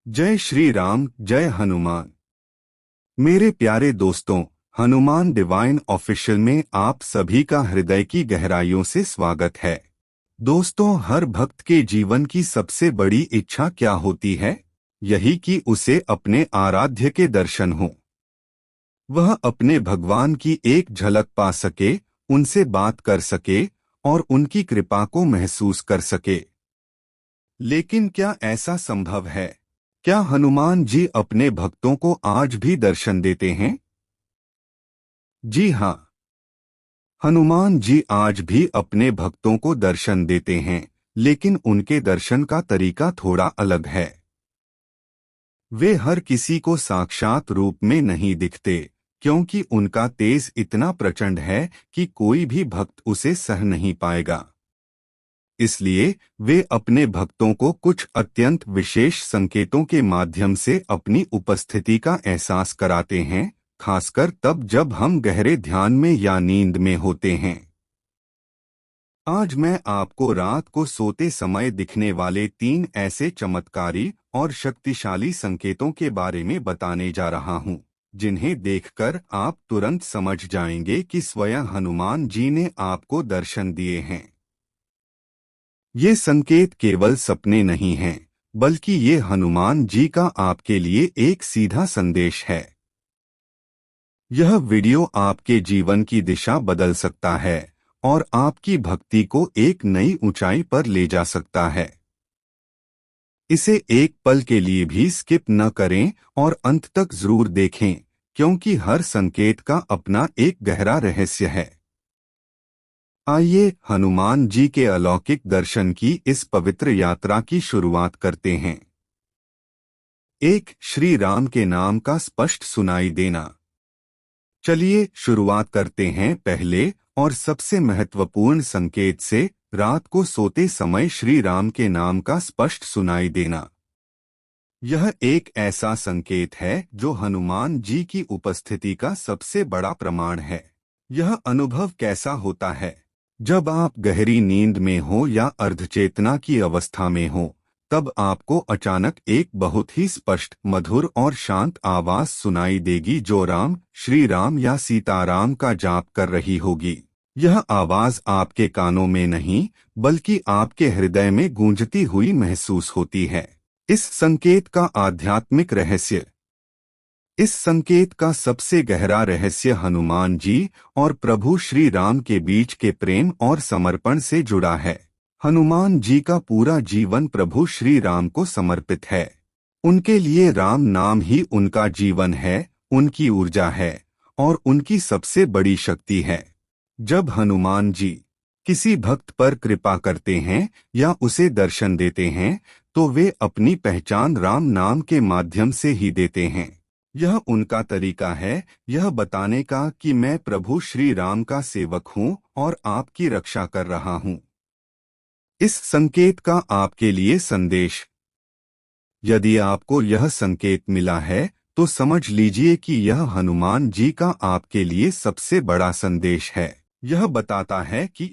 जय श्री राम, जय हनुमान। मेरे प्यारे दोस्तों, हनुमान डिवाइन ऑफिशियल में आप सभी का हृदय की गहराइयों से स्वागत है। दोस्तों, हर भक्त के जीवन की सबसे बड़ी इच्छा क्या होती है? यही कि उसे अपने आराध्य के दर्शन हों। वह अपने भगवान की एक झलक पा सके, उनसे बात कर सके और उनकी कृपा को महसूस कर सके। लेकिन क्या ऐसा संभव है? क्या हनुमान जी अपने भक्तों को आज भी दर्शन देते हैं? जी हाँ, हनुमान जी आज भी अपने भक्तों को दर्शन देते हैं, लेकिन उनके दर्शन का तरीका थोड़ा अलग है। वे हर किसी को साक्षात रूप में नहीं दिखते, क्योंकि उनका तेज इतना प्रचंड है कि कोई भी भक्त उसे सह नहीं पाएगा। इसलिए वे अपने भक्तों को कुछ अत्यंत विशेष संकेतों के माध्यम से अपनी उपस्थिति का एहसास कराते हैं, खासकर तब जब हम गहरे ध्यान में या नींद में होते हैं। आज मैं आपको रात को सोते समय दिखने वाले 3 ऐसे चमत्कारी और शक्तिशाली संकेतों के बारे में बताने जा रहा हूं, जिन्हें देखकर आप तुरंत समझ जाएंगे कि स्वयं हनुमान जी ने आपको दर्शन दिए हैं। ये संकेत केवल सपने नहीं हैं, बल्कि ये हनुमान जी का आपके लिए एक सीधा संदेश है। यह वीडियो आपके जीवन की दिशा बदल सकता है और आपकी भक्ति को एक नई ऊंचाई पर ले जा सकता है। इसे एक पल के लिए भी स्किप न करें और अंत तक जरूर देखें, क्योंकि हर संकेत का अपना एक गहरा रहस्य है। आइए हनुमान जी के अलौकिक दर्शन की इस पवित्र यात्रा की शुरुआत करते हैं। 1. श्री राम के नाम का स्पष्ट सुनाई देना। चलिए शुरुआत करते हैं पहले और सबसे महत्वपूर्ण संकेत से, रात को सोते समय श्री राम के नाम का स्पष्ट सुनाई देना। यह एक ऐसा संकेत है जो हनुमान जी की उपस्थिति का सबसे बड़ा प्रमाण है। यह अनुभव कैसा होता है? जब आप गहरी नींद में हो या अर्धचेतना की अवस्था में हो, तब आपको अचानक एक बहुत ही स्पष्ट, मधुर और शांत आवाज सुनाई देगी जो राम, श्री राम या सीताराम का जाप कर रही होगी। यह आवाज आपके कानों में नहीं, बल्कि आपके हृदय में गूंजती हुई महसूस होती है। इस संकेत का आध्यात्मिक रहस्य। इस संकेत का सबसे गहरा रहस्य हनुमान जी और प्रभु श्री राम के बीच के प्रेम और समर्पण से जुड़ा है। हनुमान जी का पूरा जीवन प्रभु श्री राम को समर्पित है। उनके लिए राम नाम ही उनका जीवन है, उनकी ऊर्जा है और उनकी सबसे बड़ी शक्ति है। जब हनुमान जी किसी भक्त पर कृपा करते हैं या उसे दर्शन देते हैं, तो वे अपनी पहचान राम नाम के माध्यम से ही देते हैं। यह उनका तरीका है यह बताने का कि मैं प्रभु श्री राम का सेवक हूं और आपकी रक्षा कर रहा हूं। इस संकेत का आपके लिए संदेश। यदि आपको यह संकेत मिला है, तो समझ लीजिए कि यह हनुमान जी का आपके लिए सबसे बड़ा संदेश है। यह बताता है कि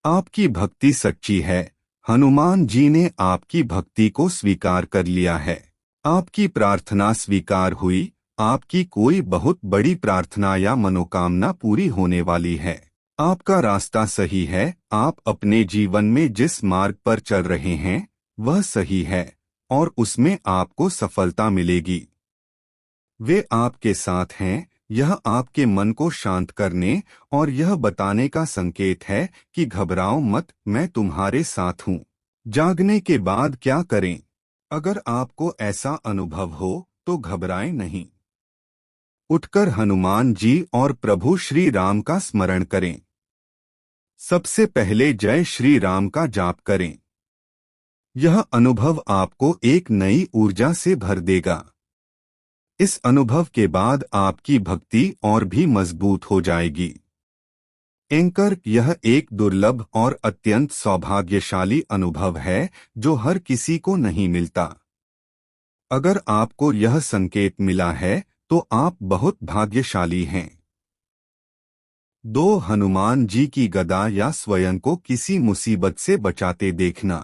आपकी भक्ति सच्ची है। हनुमान जी ने आपकी भक्ति को स्वीकार कर लिया है। आपकी प्रार्थना स्वीकार हुई। आपकी कोई बहुत बड़ी प्रार्थना या मनोकामना पूरी होने वाली है। आपका रास्ता सही है। आप अपने जीवन में जिस मार्ग पर चल रहे हैं, वह सही है और उसमें आपको सफलता मिलेगी। वे आपके साथ हैं। यह आपके मन को शांत करने और यह बताने का संकेत है कि घबराओ मत, मैं तुम्हारे साथ हूँ। जागने के बाद क्या करें? अगर आपको ऐसा अनुभव हो तो घबराएं नहीं। उठकर हनुमान जी और प्रभु श्री राम का स्मरण करें। सबसे पहले जय श्री राम का जाप करें। यह अनुभव आपको एक नई ऊर्जा से भर देगा। इस अनुभव के बाद आपकी भक्ति और भी मजबूत हो जाएगी। एंकर, यह एक दुर्लभ और अत्यंत सौभाग्यशाली अनुभव है जो हर किसी को नहीं मिलता। अगर आपको यह संकेत मिला है, तो आप बहुत भाग्यशाली हैं। 2. हनुमान जी की गदा या स्वयं को किसी मुसीबत से बचाते देखना।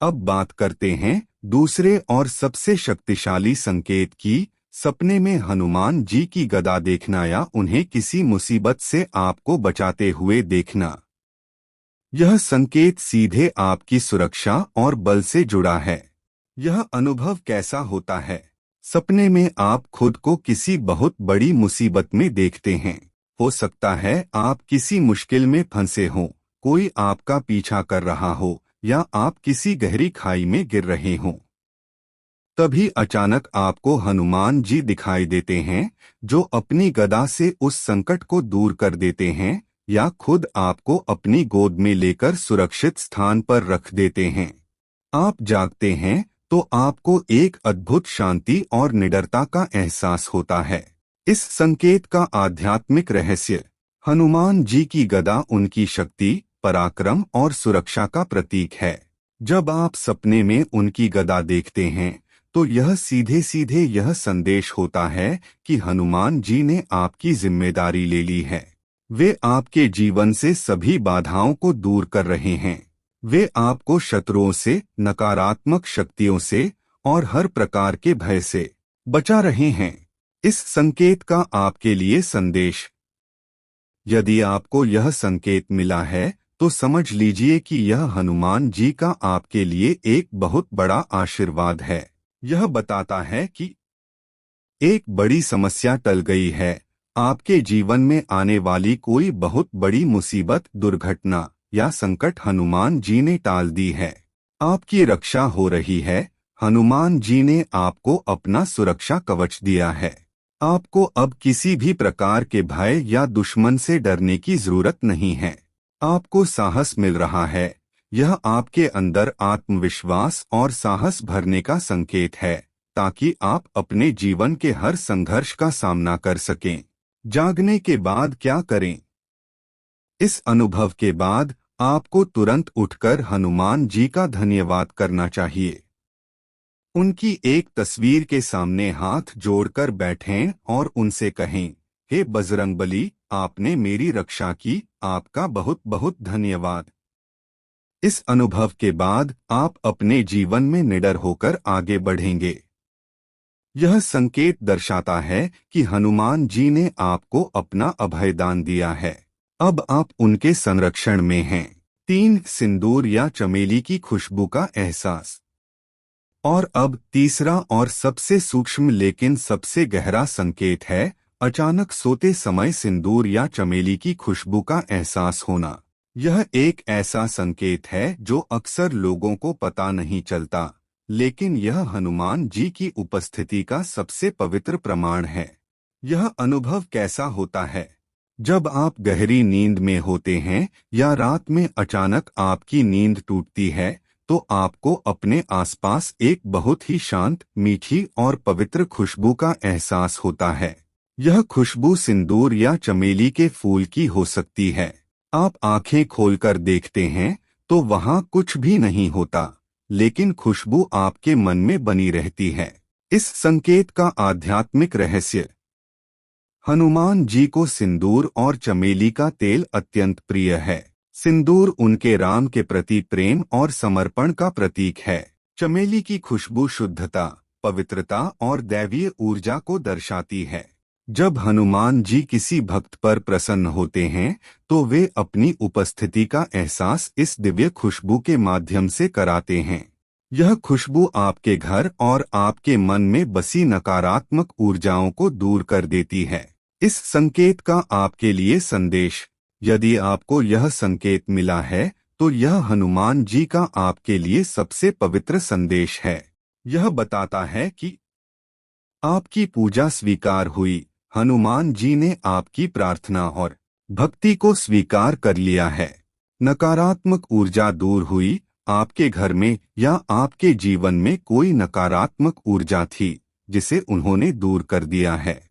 अब बात करते हैं दूसरे और सबसे शक्तिशाली संकेत की सपने में हनुमान जी की गदा देखना या उन्हें किसी मुसीबत से आपको बचाते हुए देखना। यह संकेत सीधे आपकी सुरक्षा और बल से जुड़ा है। यह अनुभव कैसा होता है? सपने में आप खुद को किसी बहुत बड़ी मुसीबत में देखते हैं। हो सकता है आप किसी मुश्किल में फंसे हों, कोई आपका पीछा कर रहा हो या आप किसी गहरी खाई में गिर रहे हों। तभी अचानक आपको हनुमान जी दिखाई देते हैं, जो अपनी गदा से उस संकट को दूर कर देते हैं या खुद आपको अपनी गोद में लेकर सुरक्षित स्थान पर रख देते हैं। आप जागते हैं तो आपको एक अद्भुत शांति और निडरता का एहसास होता है। इस संकेत का आध्यात्मिक रहस्य। हनुमान जी की गदा उनकी शक्ति, पराक्रम और सुरक्षा का प्रतीक है। जब आप सपने में उनकी गदा देखते हैं तो यह सीधे सीधे यह संदेश होता है कि हनुमान जी ने आपकी जिम्मेदारी ले ली है। वे आपके जीवन से सभी बाधाओं को दूर कर रहे हैं। वे आपको शत्रुओं से, नकारात्मक शक्तियों से और हर प्रकार के भय से बचा रहे हैं। इस संकेत का आपके लिए संदेश। यदि आपको यह संकेत मिला है तो समझ लीजिए कि यह हनुमान जी का आपके लिए एक बहुत बड़ा आशीर्वाद है। यह बताता है कि एक बड़ी समस्या टल गई है। आपके जीवन में आने वाली कोई बहुत बड़ी मुसीबत, दुर्घटना या संकट हनुमान जी ने टाल दी है। आपकी रक्षा हो रही है। हनुमान जी ने आपको अपना सुरक्षा कवच दिया है। आपको अब किसी भी प्रकार के भय या दुश्मन से डरने की जरूरत नहीं है। आपको साहस मिल रहा है। यह आपके अंदर आत्मविश्वास और साहस भरने का संकेत है, ताकि आप अपने जीवन के हर संघर्ष का सामना कर सकें। जागने के बाद क्या करें? इस अनुभव के बाद आपको तुरंत उठकर हनुमान जी का धन्यवाद करना चाहिए। उनकी एक तस्वीर के सामने हाथ जोड़कर बैठें और उनसे कहें, हे बजरंगबली, आपने मेरी रक्षा की, आपका बहुत बहुत धन्यवाद। इस अनुभव के बाद आप अपने जीवन में निडर होकर आगे बढ़ेंगे। यह संकेत दर्शाता है कि हनुमान जी ने आपको अपना अभयदान दिया है। अब आप उनके संरक्षण में हैं। 3. सिंदूर या चमेली की खुशबू का एहसास। और अब तीसरा और सबसे सूक्ष्म लेकिन सबसे गहरा संकेत है, अचानक सोते समय सिंदूर या चमेली की खुशबू का एहसास होना। यह एक ऐसा संकेत है जो अक्सर लोगों को पता नहीं चलता, लेकिन यह हनुमान जी की उपस्थिति का सबसे पवित्र प्रमाण है। यह अनुभव कैसा होता है? जब आप गहरी नींद में होते हैं या रात में अचानक आपकी नींद टूटती है, तो आपको अपने आसपास एक बहुत ही शांत, मीठी और पवित्र खुशबू का एहसास होता है। यह खुशबू सिंदूर या चमेली के फूल की हो सकती है। आप आंखें खोलकर देखते हैं तो वहां कुछ भी नहीं होता, लेकिन खुशबू आपके मन में बनी रहती है। इस संकेत का आध्यात्मिक रहस्य। हनुमान जी को सिंदूर और चमेली का तेल अत्यंत प्रिय है। सिंदूर उनके राम के प्रति प्रेम और समर्पण का प्रतीक है। चमेली की खुशबू शुद्धता, पवित्रता और दैवीय ऊर्जा को दर्शाती है। जब हनुमान जी किसी भक्त पर प्रसन्न होते हैं तो वे अपनी उपस्थिति का एहसास इस दिव्य खुशबू के माध्यम से कराते हैं। यह खुशबू आपके घर और आपके मन में बसी नकारात्मक ऊर्जाओं को दूर कर देती है। इस संकेत का आपके लिए संदेश। यदि आपको यह संकेत मिला है तो यह हनुमान जी का आपके लिए सबसे पवित्र संदेश है। यह बताता है कि आपकी पूजा स्वीकार हुई। हनुमान जी ने आपकी प्रार्थना और भक्ति को स्वीकार कर लिया है। नकारात्मक ऊर्जा दूर हुई। आपके घर में या आपके जीवन में कोई नकारात्मक ऊर्जा थी जिसे उन्होंने दूर कर दिया है।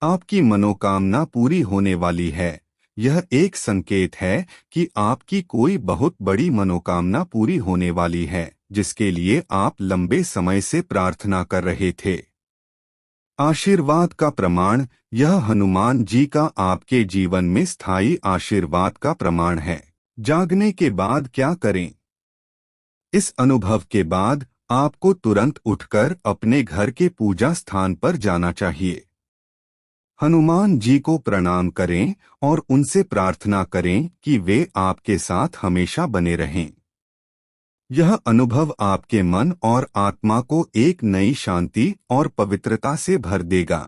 आपकी मनोकामना पूरी होने वाली है। यह एक संकेत है कि आपकी कोई बहुत बड़ी मनोकामना पूरी होने वाली है, जिसके लिए आप लंबे समय से प्रार्थना कर रहे थे। आशीर्वाद का प्रमाण। यह हनुमान जी का आपके जीवन में स्थायी आशीर्वाद का प्रमाण है। जागने के बाद क्या करें? इस अनुभव के बाद आपको तुरंत उठकर अपने घर के पूजा स्थान पर जाना चाहिए। हनुमान जी को प्रणाम करें और उनसे प्रार्थना करें कि वे आपके साथ हमेशा बने रहें। यह अनुभव आपके मन और आत्मा को एक नई शांति और पवित्रता से भर देगा।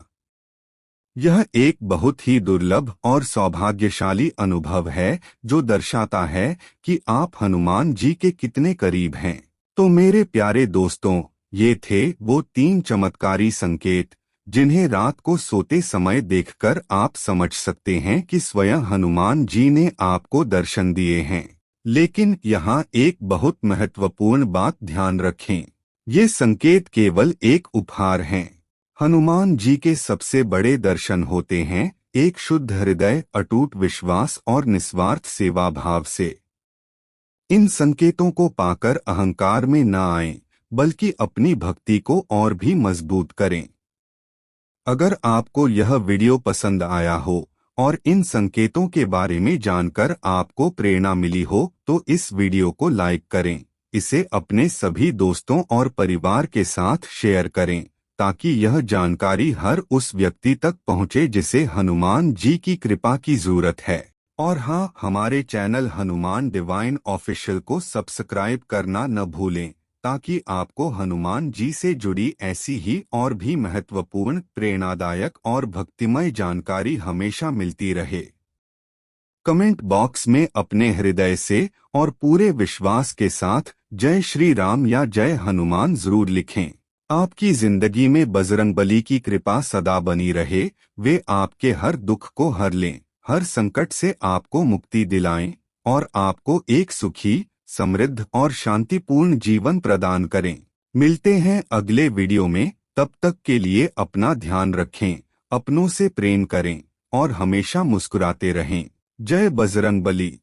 यह एक बहुत ही दुर्लभ और सौभाग्यशाली अनुभव है जो दर्शाता है कि आप हनुमान जी के कितने करीब हैं। तो मेरे प्यारे दोस्तों, ये थे वो 3 चमत्कारी संकेत जिन्हें रात को सोते समय देखकर आप समझ सकते हैं कि स्वयं हनुमान जी ने आपको दर्शन दिए हैं। लेकिन यहाँ एक बहुत महत्वपूर्ण बात ध्यान रखें, ये संकेत केवल एक उपहार हैं। हनुमान जी के सबसे बड़े दर्शन होते हैं एक शुद्ध हृदय, अटूट विश्वास और निस्वार्थ सेवा भाव से। इन संकेतों को पाकर अहंकार में न आएं, बल्कि अपनी भक्ति को और भी मजबूत करें। अगर आपको यह वीडियो पसंद आया हो और इन संकेतों के बारे में जानकर आपको प्रेरणा मिली हो तो इस वीडियो को लाइक करें, इसे अपने सभी दोस्तों और परिवार के साथ शेयर करें ताकि यह जानकारी हर उस व्यक्ति तक पहुंचे जिसे हनुमान जी की कृपा की जरूरत है। और हाँ, हमारे चैनल हनुमान डिवाइन ऑफिशियल को सब्सक्राइब करना न भूलें ताकि आपको हनुमान जी से जुड़ी ऐसी ही और भी महत्वपूर्ण, प्रेरणादायक और भक्तिमय जानकारी हमेशा मिलती रहे। कमेंट बॉक्स में अपने हृदय से और पूरे विश्वास के साथ जय श्री राम या जय हनुमान जरूर लिखें। आपकी जिंदगी में बजरंगबली की कृपा सदा बनी रहे, वे आपके हर दुख को हर लें, हर संकट से आपको मुक्ति दिलाएं और आपको एक सुखी, समृद्ध और शांतिपूर्ण जीवन प्रदान करें। मिलते हैं अगले वीडियो में, तब तक के लिए अपना ध्यान रखें, अपनों से प्रेम करें और हमेशा मुस्कुराते रहें। जय बजरंगबली।